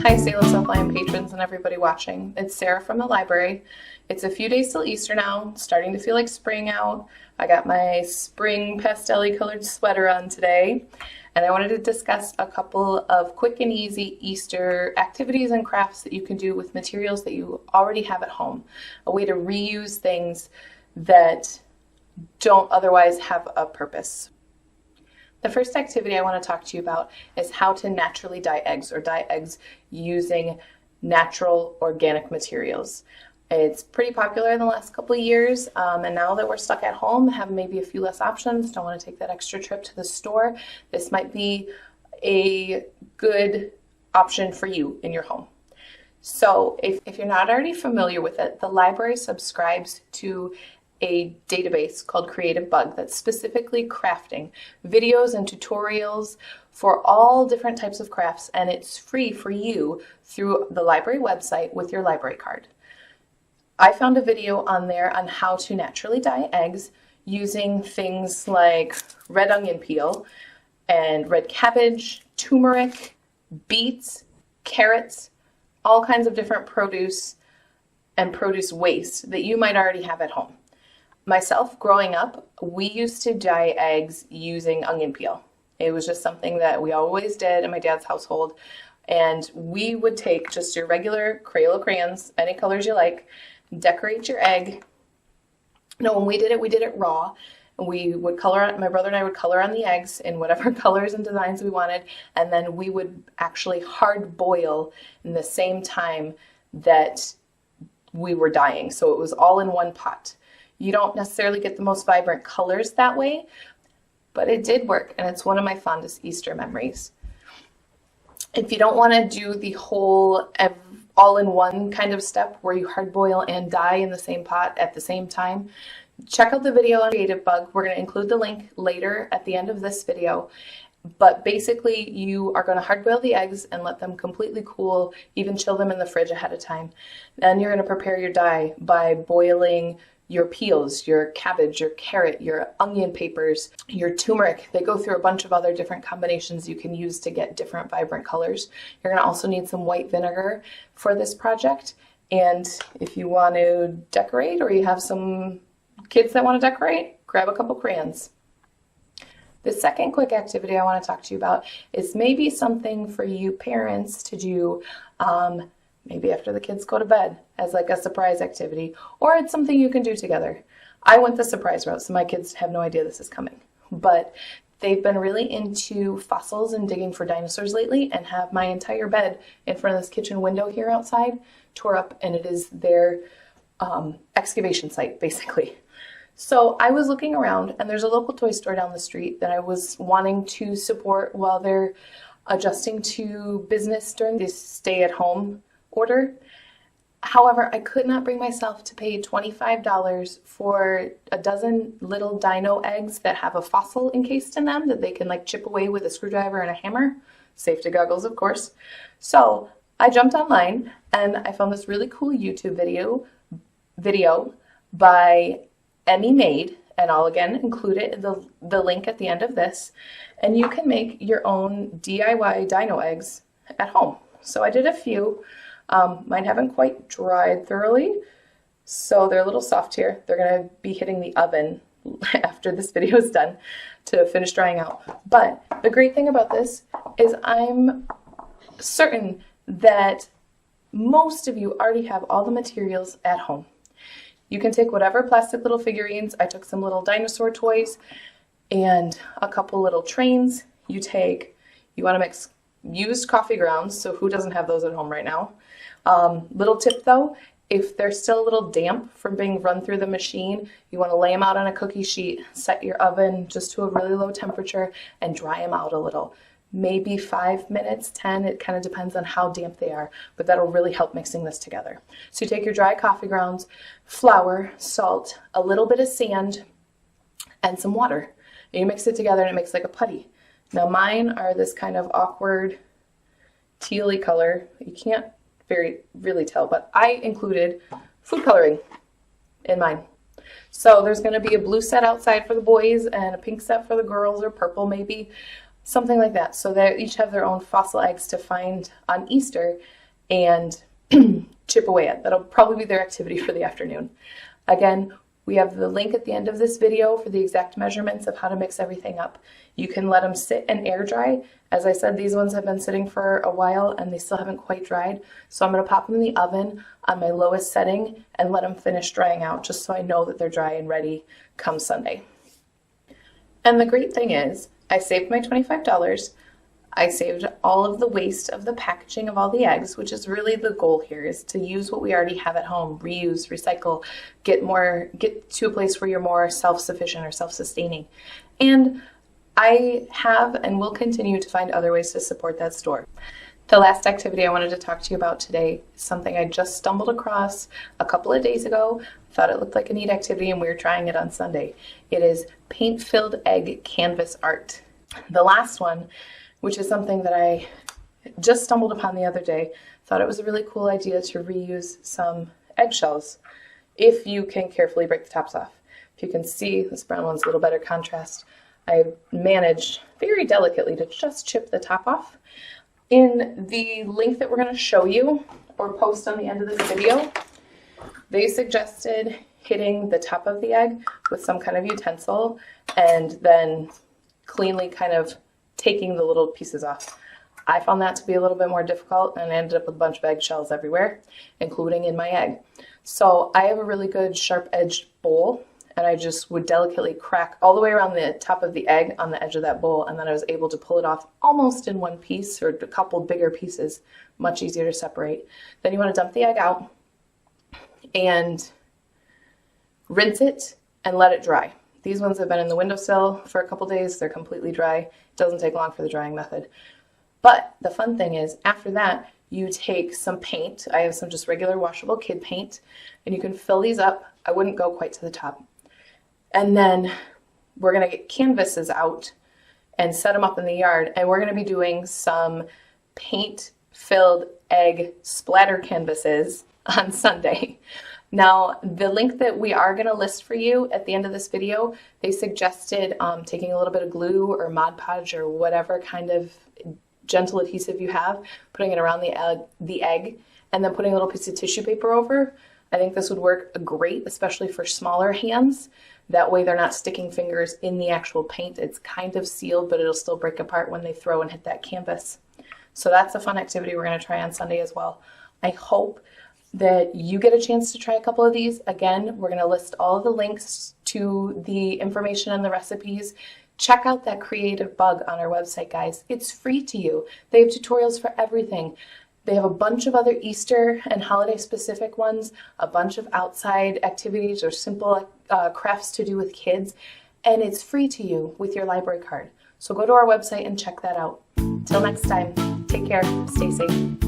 Hi Salem-South Lyon patrons and everybody watching. It's Sarah from the library. It's a few days till Easter now. It's starting to feel like spring out. I got my spring pastel-y colored sweater on today, and I wanted to discuss a couple of quick and easy Easter activities and crafts that you can do with materials that you already have at home. A way to reuse things that don't otherwise have a purpose. The first activity I want to talk to you about is how to naturally dye eggs, or dye eggs using natural organic materials. It's pretty popular in the last couple of years, and now that we're stuck at home, have maybe a few less options, don't want to take that extra trip to the store, this might be a good option for you in your home. So if you're not already familiar with it, the library subscribes to a database called Creativebug that's specifically crafting videos and tutorials for all different types of crafts, and it's free for you through the library website with your library card. I found a video on there on how to naturally dye eggs using things like red onion peel and red cabbage, turmeric, beets, carrots, all kinds of different produce and produce waste that you might already have at home. Myself, growing up, we used to dye eggs using onion peel. It was just something that we always did in my dad's household. And we would take just your regular Crayola crayons, any colors you like, decorate your egg. No, when we did it raw. We would color, my brother and I would color on the eggs in whatever colors and designs we wanted. And then we would actually hard boil in the same time that we were dyeing. So it was all in one pot. You don't necessarily get the most vibrant colors that way, but it did work, and it's one of my fondest Easter memories. If you don't want to do the whole all-in-one kind of step where you hard boil and dye in the same pot at the same time, check out the video on Creativebug. We're going to include the link later at the end of this video. But basically, you are going to hard boil the eggs and let them completely cool, even chill them in the fridge ahead of time. Then you're going to prepare your dye by boiling your peels, your cabbage, your carrot, your onion papers, your turmeric. They go through a bunch of other different combinations you can use to get different vibrant colors. You're going to also need some white vinegar for this project. And if you want to decorate, or you have some kids that want to decorate, grab a couple crayons. The second quick activity I want to talk to you about is maybe something for you parents to do maybe after the kids go to bed as like a surprise activity, or it's something you can do together. I went the surprise route, so my kids have no idea this is coming, but they've been really into fossils and digging for dinosaurs lately, and have my entire bed in front of this kitchen window here outside tore up, and it is their excavation site basically. So I was looking around, and there's a local toy store down the street that I was wanting to support while they're adjusting to business during this stay-at-home order. However, I could not bring myself to pay $25 for a dozen little dino eggs that have a fossil encased in them that they can like chip away with a screwdriver and a hammer. Safety goggles, of course. So I jumped online and I found this really cool YouTube video by emmymade, and I'll again include it the link at the end of this, and you can make your own DIY dino eggs at home. So I did a few. Mine haven't quite dried thoroughly, so they're a little soft here. They're going to be hitting the oven after this video is done to finish drying out. But the great thing about this is I'm certain that most of you already have all the materials at home. You can take whatever plastic little figurines. I took some little dinosaur toys and a couple little trains. You want to mix used coffee grounds, so who doesn't have those at home right now? Little tip though, if they're still a little damp from being run through the machine, you want to lay them out on a cookie sheet, set your oven just to a really low temperature, and dry them out a little. Maybe 5 minutes, 10, it kind of depends on how damp they are, but that'll really help mixing this together. So you take your dry coffee grounds, flour, salt, a little bit of sand, and some water. And you mix it together and it makes like a putty. Now mine are this kind of awkward teal-y color. You can't really tell, but I included food coloring in mine. So there's going to be a blue set outside for the boys and a pink set for the girls, or purple maybe, something like that. So they each have their own fossil eggs to find on Easter and chip away at. That'll probably be their activity for the afternoon. Again, we have the link at the end of this video for the exact measurements of how to mix everything up. You can let them sit and air dry. As I said, these ones have been sitting for a while and they still haven't quite dried. So I'm going to pop them in the oven on my lowest setting and let them finish drying out, just so I know that they're dry and ready come Sunday. And the great thing is, I saved my $25. I saved all of the waste of the packaging of all the eggs, which is really the goal here, is to use what we already have at home, reuse, recycle, get to a place where you're more self-sufficient or self-sustaining. And I have and will continue to find other ways to support that store. The last activity I wanted to talk to you about today is something I just stumbled across a couple of days ago. Thought it looked like a neat activity and we were trying it on Sunday. It is paint-filled egg canvas art. The last one, which is something that I just stumbled upon the other day, thought it was a really cool idea to reuse some eggshells if you can carefully break the tops off. If you can see, this brown one's a little better contrast. I managed very delicately to just chip the top off. In the link that we're going to show you or post on the end of this video, they suggested hitting the top of the egg with some kind of utensil and then cleanly kind of taking the little pieces off. I found that to be a little bit more difficult and I ended up with a bunch of eggshells everywhere, including in my egg. So I have a really good sharp-edged bowl, and I just would delicately crack all the way around the top of the egg on the edge of that bowl, and then I was able to pull it off almost in one piece, or a couple bigger pieces, much easier to separate. Then you want to dump the egg out and rinse it and let it dry. These ones have been in the windowsill for a couple days. They're completely dry. It doesn't take long for the drying method. But the fun thing is, after that, you take some paint. I have some just regular washable kid paint, and you can fill these up. I wouldn't go quite to the top. And then we're going to get canvases out and set them up in the yard, and we're going to be doing some paint-filled egg splatter canvases on Sunday. Now, the link that we are going to list for you at the end of this video, they suggested taking a little bit of glue or Mod Podge or whatever kind of gentle adhesive you have, putting it around the egg, and then putting a little piece of tissue paper over. I think this would work great, especially for smaller hands. That way they're not sticking fingers in the actual paint. It's kind of sealed, but it'll still break apart when they throw and hit that canvas. So that's a fun activity we're going to try on Sunday as well. I hope that you get a chance to try a couple of these. Again, we're going to list all of the links to the information and the recipes. Check out that Creativebug on our website, guys. It's free to you. They have tutorials for everything. They have a bunch of other Easter and holiday specific ones, a bunch of outside activities or simple crafts to do with kids, and it's free to you with your library card. So go to our website and check that out. Till next time, take care, stay safe.